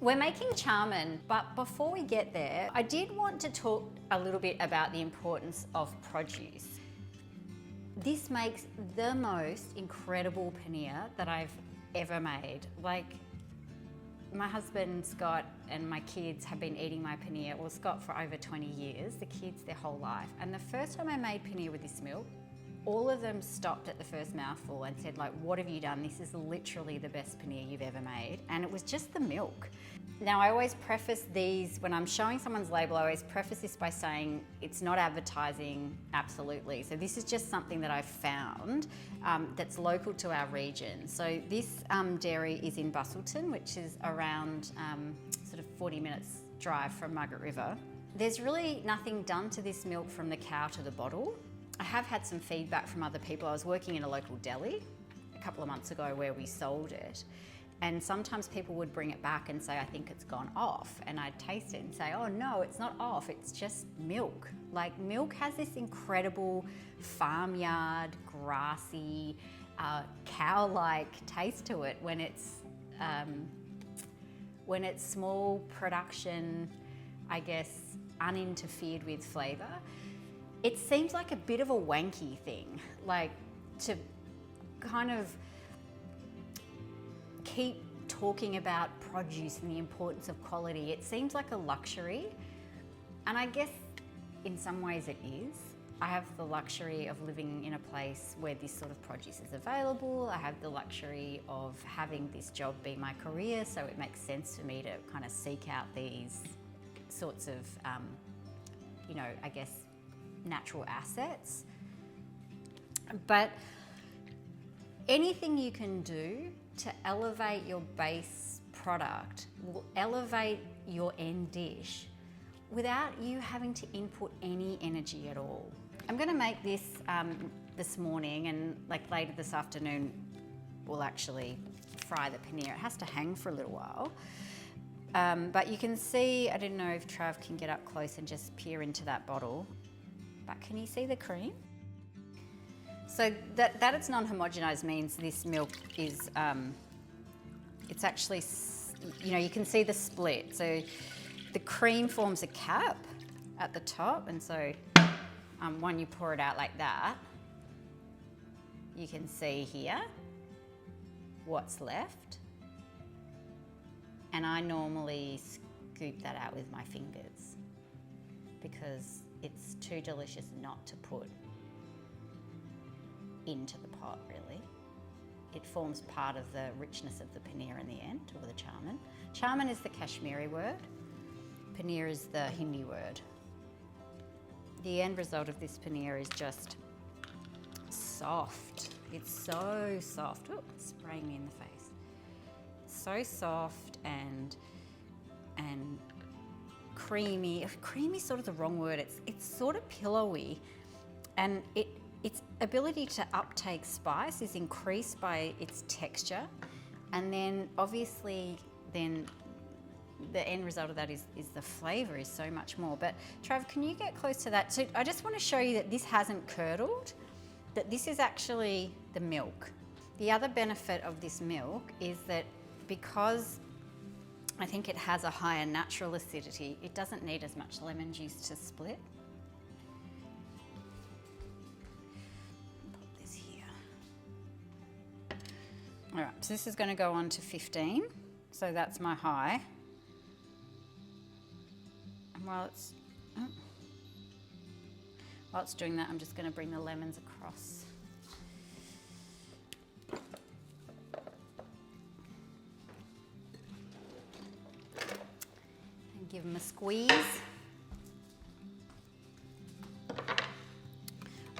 We're making charmin, but before we get there, I did want to talk a little bit about the importance of produce. This makes the most incredible paneer that I've ever made. Like, my husband Scott and my kids have been eating my paneer, well, Scott for over 20 years, the kids their whole life. And the first time I made paneer with this milk, all of them stopped at the first mouthful and said, like, what have you done? This is literally the best paneer you've ever made. And it was just the milk. Now, I always preface these, when I'm showing someone's label, I always preface this by saying it's not advertising, absolutely. So this is just something that I've found that's local to our region. So this dairy is in Busselton, which is around sort of 40 minutes drive from Margaret River. There's really nothing done to this milk from the cow to the bottle. I have had some feedback from other people. I was working in a local deli a couple of months ago where we sold it. And sometimes people would bring it back and say, I think it's gone off. And I'd taste it and say, oh no, it's not off, it's just milk. Like, milk has this incredible farmyard, grassy, cow-like taste to it when it's small production, I guess, uninterfered with flavour. It seems like a bit of a wanky thing, like to kind of keep talking about produce and the importance of quality. It seems like a luxury, and I guess in some ways it is. I have the luxury of living in a place where this sort of produce is available. I have the luxury of having this job be my career, so it makes sense for me to kind of seek out these sorts of, you know, I guess, natural assets. But anything you can do to elevate your base product will elevate your end dish without you having to input any energy at all. I'm going to make this this morning, and like later this afternoon we'll actually fry the paneer. It has to hang for a little while. But you can see, I don't know if Trav can get up close and just peer into that bottle. But can you see the cream? So that it's non-homogenized means this milk is, it's actually, you know, you can see the split. So the cream forms a cap at the top, and so when you pour it out like that, you can see here what's left. And I normally scoop that out with my fingers because it's too delicious not to put into the pot, really. It forms part of the richness of the paneer in the end, or the charmin. Charmin is the Kashmiri word. Paneer is the Hindi word. The end result of this paneer is just soft. It's so soft. Oh, it's spraying me in the face. So soft and creamy. Creamy is sort of the wrong word. It's sort of pillowy, and its ability to uptake spice is increased by its texture, and then obviously then the end result of that is the flavour is so much more. But Trav, can you get close to that? So I just want to show you that this hasn't curdled, that this is actually the milk. The other benefit of this milk is that because I think it has a higher natural acidity, it doesn't need as much lemon juice to split. Put this here. All right, so this is going to go on to 15. So that's my high. And while it's doing that, I'm just going to bring the lemons across. Give them a squeeze.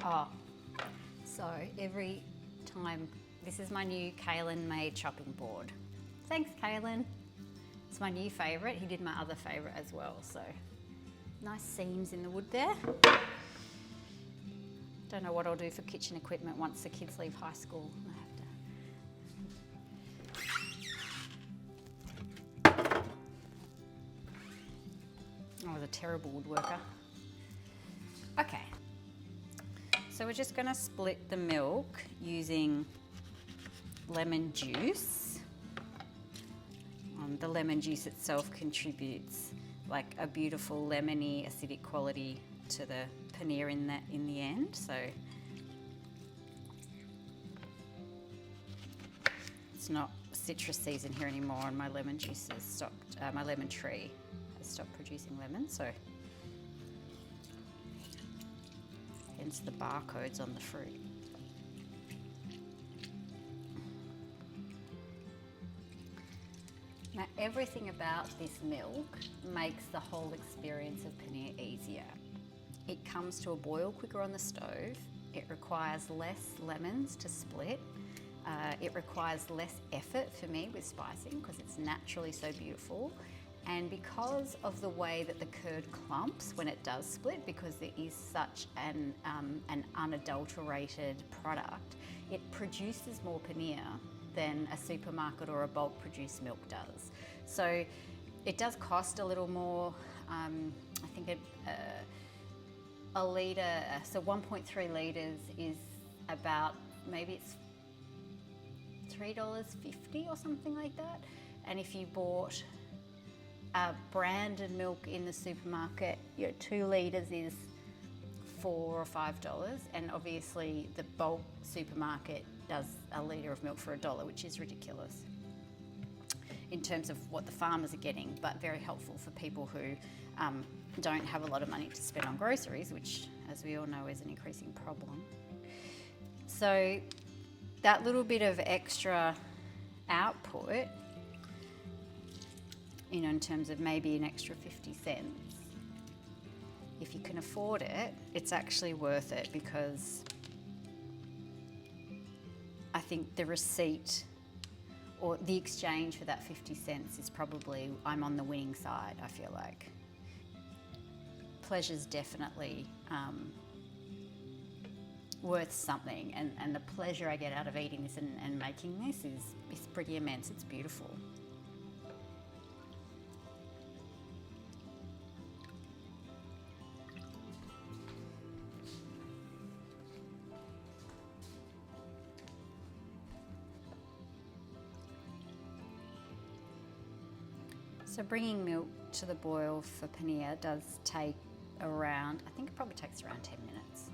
Oh, so every time, this is my new Kaylin made chopping board. Thanks, Kaylin. It's my new favourite. He did my other favourite as well, so nice seams in the wood there. Don't know what I'll do for kitchen equipment once the kids leave high school. I have to. I was a terrible woodworker. Okay, so we're just going to split the milk using lemon juice on The lemon juice itself contributes like a beautiful lemony acidic quality to the paneer in the end. So it's not citrus season here anymore, and my lemon juice has stopped. My lemon tree has stopped producing lemons, so hence the barcodes on the fruit. Now, everything about this milk makes the whole experience of paneer easier. It comes to a boil quicker on the stove. It requires less lemons to split. It requires less effort for me with spicing because it's naturally so beautiful. And because of the way that the curd clumps when it does split, because there is such an unadulterated product, it produces more paneer than a supermarket or a bulk produced milk does. So it does cost a little more. I think a litre, so 1.3 litres is about, maybe it's $3.50 or something like that. And if you bought branded milk in the supermarket, 2 litres is $4 or $5, and obviously the bulk supermarket does a litre of milk for $1, which is ridiculous in terms of what the farmers are getting, but very helpful for people who don't have a lot of money to spend on groceries, which, as we all know, is an increasing problem. So that little bit of extra output, in terms of maybe an extra 50 cents, if you can afford it, it's actually worth it, because I think the receipt or the exchange for that 50 cents is probably, I'm on the winning side, I feel like. Pleasure's definitely worth something, and the pleasure I get out of eating this and making this is pretty immense. It's beautiful. So bringing milk to the boil for paneer does take around, I think it probably takes around 10 minutes.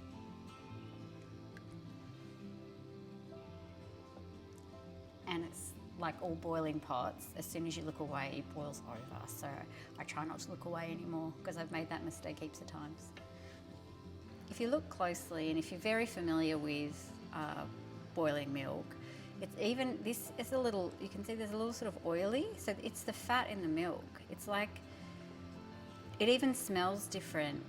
And it's like all boiling pots, as soon as you look away, it boils over. So I try not to look away anymore, because I've made that mistake heaps of times. If you look closely, and if you're very familiar with boiling milk, it's even, this is a little, you can see there's a little sort of oily, so it's the fat in the milk. It's like, it even smells different.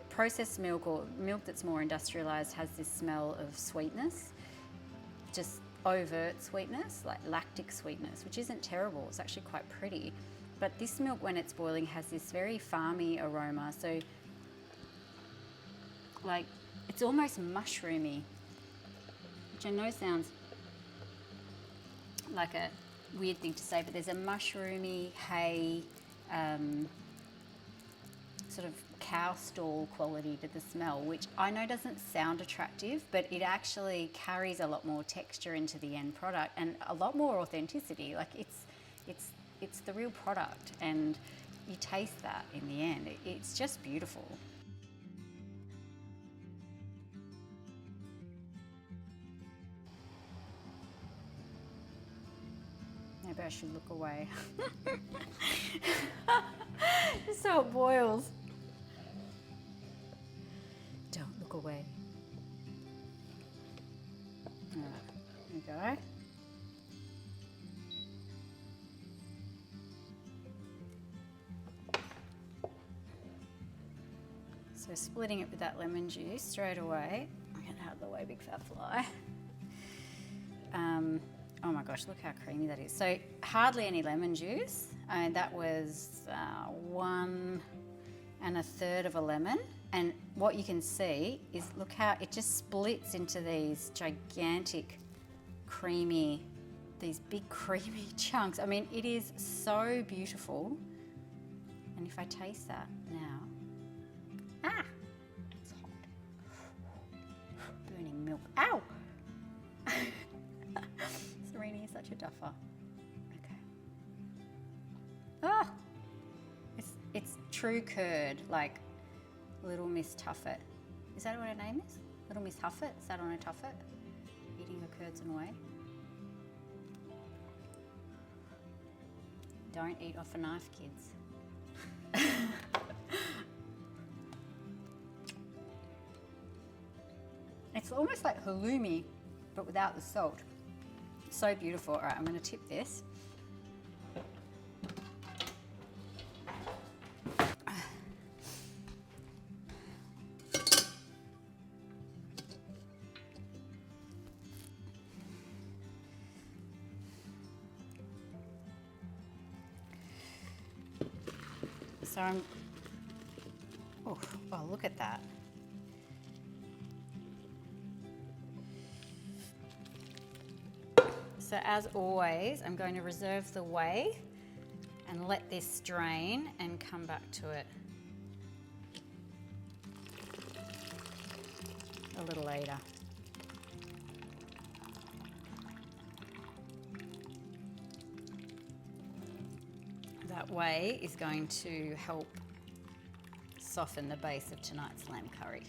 Processed milk, or milk that's more industrialised, has this smell of sweetness, just overt sweetness, like lactic sweetness, which isn't terrible, it's actually quite pretty. But this milk, when it's boiling, has this very farmy aroma, so like, it's almost mushroomy, which I know sounds like a weird thing to say, but there's a mushroomy, hay, sort of cow stall quality to the smell, which I know doesn't sound attractive, but it actually carries a lot more texture into the end product and a lot more authenticity. Like it's the real product, and you taste that in the end. It's just beautiful. Maybe I should look away. So it boils. Don't look away. All right, there you go. So splitting it with that lemon juice straight away. I'm getting out of the way, big fat fly. Oh my gosh, look how creamy that is. So hardly any lemon juice. That was 1 1/3 of a lemon. And what you can see is, look how it just splits into these gigantic creamy, these big creamy chunks. I mean, it is so beautiful. And if I taste that now, it's hot. Burning milk, ow! Serena is such a duffer. Okay. Ah, it's true curd, like Little Miss Tuffet. Is that what her name is? Little Miss Huffet? Sat on a tuffet, eating her curds and whey. Don't eat off a knife, kids. It's almost like halloumi, but without the salt. So beautiful. All right, I'm going to tip this. So oh, look at that. So as always, I'm going to reserve the whey and let this drain and come back to it a little later. That whey is going to help soften the base of tonight's lamb curry.